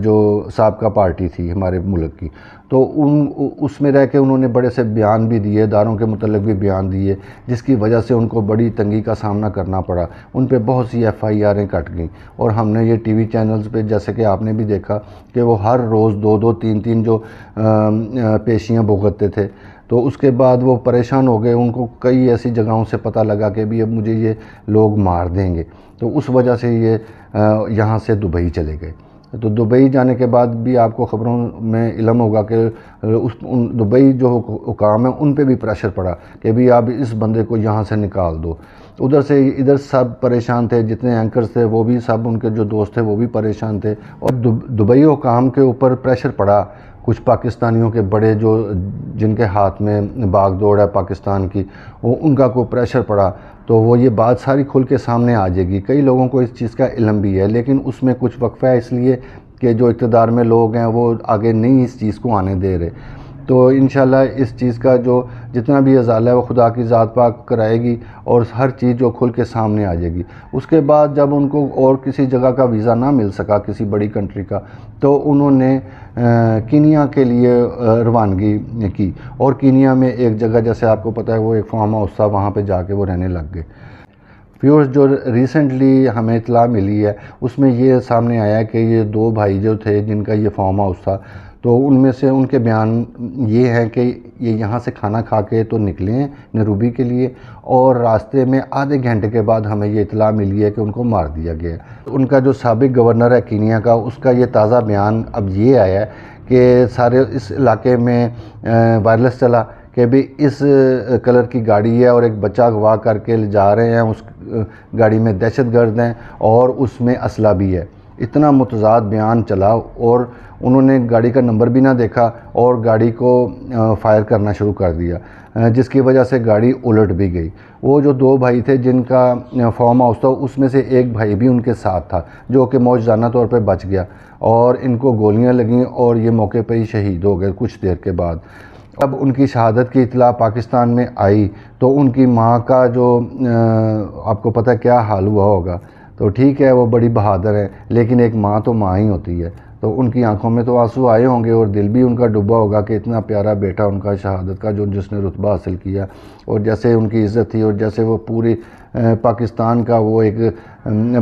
جو سابقہ پارٹی تھی ہمارے ملک کی، تو اس میں رہ کے انہوں نے بڑے سے بیان بھی دیے، اداروں کے متعلق بھی بیان دیے، جس کی وجہ سے ان کو بڑی تنگی کا سامنا کرنا پڑا۔ ان پہ بہت سی FIRیں کٹ گئیں، اور ہم نے یہ ٹی وی چینلز پہ جیسے کہ آپ نے بھی دیکھا کہ وہ ہر روز 2-2 3-3 جو پیشیاں بھگتتے تھے۔ تو اس کے بعد وہ پریشان ہو گئے، ان کو کئی ایسی جگہوں سے پتہ لگا کہ بھی اب مجھے یہ لوگ مار دیں گے، تو اس وجہ سے یہ یہاں سے دبئی چلے گئے۔ تو دبئی جانے کے بعد بھی آپ کو خبروں میں علم ہوگا کہ دبئی جو حکام ہیں ان پہ بھی پریشر پڑا کہ بھی آپ اس بندے کو یہاں سے نکال دو۔ ادھر سے ادھر سب پریشان تھے، جتنے اینکرز تھے وہ بھی، سب ان کے جو دوست تھے وہ بھی پریشان تھے، اور دبئی حکام کے اوپر پریشر پڑا کچھ پاکستانیوں کے بڑے جو جن کے ہاتھ میں باغ دوڑ ہے پاکستان کی، وہ ان کا کوئی پریشر پڑا، تو وہ یہ بات ساری کھل کے سامنے آ جائے گی۔ کئی لوگوں کو اس چیز کا علم بھی ہے، لیکن اس میں کچھ وقفہ ہے، اس لیے کہ جو اقتدار میں لوگ ہیں وہ آگے نہیں اس چیز کو آنے دے رہے۔ تو انشاءاللہ اس چیز کا جو جتنا بھی ازالہ ہے وہ خدا کی ذات پاک کرائے گی، اور ہر چیز جو کھل کے سامنے آ جائے گی۔ اس کے بعد جب ان کو اور کسی جگہ کا ویزا نہ مل سکا کسی بڑی کنٹری کا، تو انہوں نے کینیا کے لیے روانگی کی، اور کینیا میں ایک جگہ جیسے آپ کو پتہ ہے وہ ایک فارم ہاؤس تھا، وہاں پہ جا کے وہ رہنے لگ گئے۔ ویورز، جو ریسنٹلی ہمیں اطلاع ملی ہے اس میں یہ سامنے آیا کہ یہ 2 بھائی جو تھے جن کا یہ فارم ہاؤس تھا، تو ان میں سے ان کے بیان یہ ہیں کہ یہ یہاں سے کھانا کھا کے تو نکلے ہیں نیروبی کے لیے، اور راستے میں آدھے گھنٹے کے بعد ہمیں یہ اطلاع ملی ہے کہ ان کو مار دیا گیا ہے۔ ان کا جو سابق گورنر ہے کینیا کا، اس کا یہ تازہ بیان اب یہ آیا ہے کہ سارے اس علاقے میں وائرلیس چلا کہ بھی اس کلر کی گاڑی ہے اور ایک بچہ اغوا کر کے لے جا رہے ہیں، اس گاڑی میں دہشت گرد ہیں اور اس میں اسلحہ بھی ہے۔ اتنا متضاد بیان چلا، اور انہوں نے گاڑی کا نمبر بھی نہ دیکھا اور گاڑی کو فائر کرنا شروع کر دیا، جس کی وجہ سے گاڑی الٹ بھی گئی۔ وہ جو 2 بھائی تھے جن کا فارم ہاؤس تھا، اس میں سے ایک بھائی بھی ان کے ساتھ تھا جو کہ موجزانہ طور پہ بچ گیا، اور ان کو گولیاں لگیں اور یہ موقع پہ ہی شہید ہو گئے کچھ دیر کے بعد۔ اب ان کی شہادت کی اطلاع پاکستان میں آئی تو ان کی ماں کا جو آپ کو پتہ کیا حال ہوا ہوگا۔ تو ٹھیک ہے وہ بڑی بہادر ہے، لیکن ایک ماں تو ماں ہی ہوتی ہے، تو ان کی آنکھوں میں تو آنسو آئے ہوں گے، اور دل بھی ان کا ڈوبا ہوگا کہ اتنا پیارا بیٹا ان کا شہادت کا جس نے رتبہ حاصل کیا، اور جیسے ان کی عزت تھی، اور جیسے وہ پوری پاکستان کا وہ ایک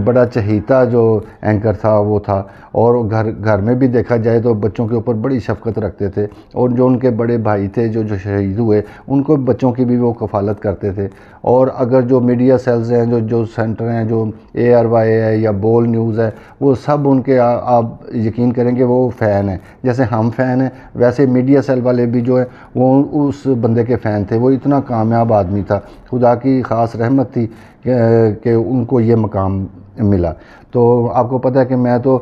بڑا چہیتا جو اینکر تھا وہ تھا، اور گھر میں بھی دیکھا جائے تو بچوں کے اوپر بڑی شفقت رکھتے تھے، اور جو ان کے بڑے بھائی تھے جو شہید ہوئے ان کو بچوں کی بھی وہ کفالت کرتے تھے۔ اور اگر جو میڈیا سیلز ہیں جو سینٹر ہیں، جو ARY ہے یا بول نیوز ہے، وہ سب ان کے آپ یقین کریں گے وہ فین ہیں، جیسے ہم فین ہیں ویسے میڈیا سیل والے بھی جو ہیں وہ اس بندے کے فین تھے۔ وہ اتنا کامیاب آدمی تھا، خدا کی خاص رحمت تھی کہ ان کو یہ مقام ملا۔ تو آپ کو پتہ ہے کہ میں تو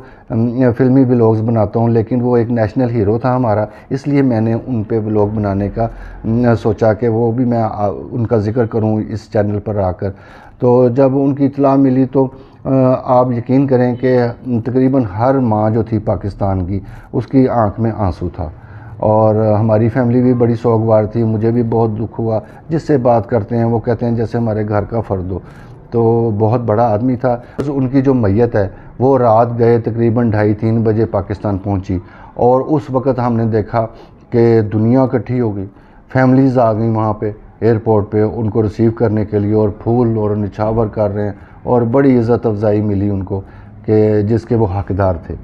فلمی ولاگز بناتا ہوں، لیکن وہ ایک نیشنل ہیرو تھا ہمارا، اس لیے میں نے ان پہ ولاگ بنانے کا سوچا کہ وہ بھی میں ان کا ذکر کروں اس چینل پر آ کر۔ تو جب ان کی اطلاع ملی تو آپ یقین کریں کہ تقریباً ہر ماں جو تھی پاکستان کی اس کی آنکھ میں آنسو تھا، اور ہماری فیملی بھی بڑی سوگوار تھی۔ مجھے بھی بہت دکھ ہوا، جس سے بات کرتے ہیں وہ کہتے ہیں جیسے ہمارے گھر کا فرد ہو۔ تو بہت بڑا آدمی تھا۔ ان کی جو میت ہے وہ رات گئے تقریباً 2:30-3 بجے پاکستان پہنچی، اور اس وقت ہم نے دیکھا کہ دنیا اکٹھی ہو گئی، فیملیز آ گئیں وہاں پہ ایئرپورٹ پہ ان کو ریسیو کرنے کے لیے، اور پھول اور نچھاور کر رہے ہیں، اور بڑی عزت افزائی ملی ان کو کہ جس کے وہ حقدار تھے۔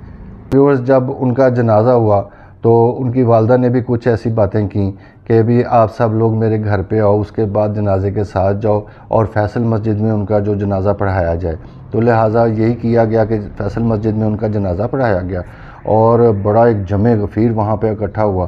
ویورز، جب ان کا جنازہ ہوا تو ان کی والدہ نے بھی کچھ ایسی باتیں کیں کہ بھی آپ سب لوگ میرے گھر پہ آؤ، اس کے بعد جنازے کے ساتھ جاؤ اور فیصل مسجد میں ان کا جو جنازہ پڑھایا جائے۔ تو لہٰذا یہی کیا گیا کہ فیصل مسجد میں ان کا جنازہ پڑھایا گیا، اور بڑا ایک جمع غفیر وہاں پہ اکٹھا ہوا۔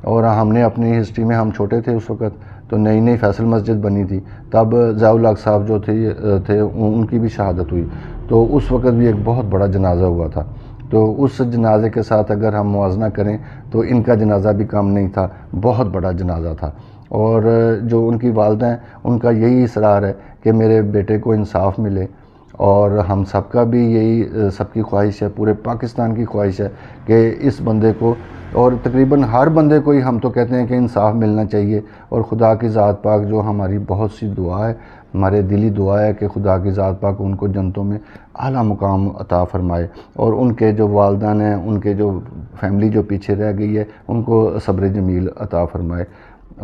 اور ہم نے اپنی ہسٹری میں، ہم چھوٹے تھے اس وقت، تو نئی نئی فیصل مسجد بنی تھی، تب ضیاء الحق صاحب جو تھے ان کی بھی شہادت ہوئی، تو اس وقت بھی ایک بہت بڑا جنازہ ہوا تھا۔ تو اس جنازے کے ساتھ اگر ہم موازنہ کریں تو ان کا جنازہ بھی کم نہیں تھا، بہت بڑا جنازہ تھا۔ اور جو ان کی والدہ ہیں ان کا یہی اصرار ہے کہ میرے بیٹے کو انصاف ملے، اور ہم سب کا بھی یہی سب کی خواہش ہے، پورے پاکستان کی خواہش ہے کہ اس بندے کو، اور تقریباً ہر بندے کو ہی ہم تو کہتے ہیں کہ انصاف ملنا چاہیے، اور خدا کی ذات پاک جو ہماری بہت سی دعا ہے، ہمارے دلی دعا ہے کہ خدا کی ذات پاک ان کو جنتوں میں اعلیٰ مقام عطا فرمائے، اور ان کے جو والدین ہیں، ان کے جو فیملی جو پیچھے رہ گئی ہے، ان کو صبر جمیل عطا فرمائے۔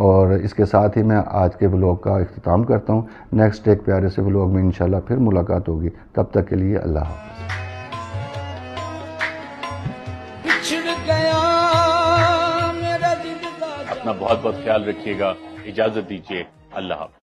اور اس کے ساتھ ہی میں آج کے ولاگ کا اختتام کرتا ہوں۔ نیکسٹ ایک پیارے سے ولاگ میں انشاءاللہ پھر ملاقات ہوگی، تب تک کے لیے اللہ حافظ۔ بچھڑ گیا میرا دل کا اپنا بہت بہت خیال رکھیے گا، اجازت دیجیے، اللہ حافظ۔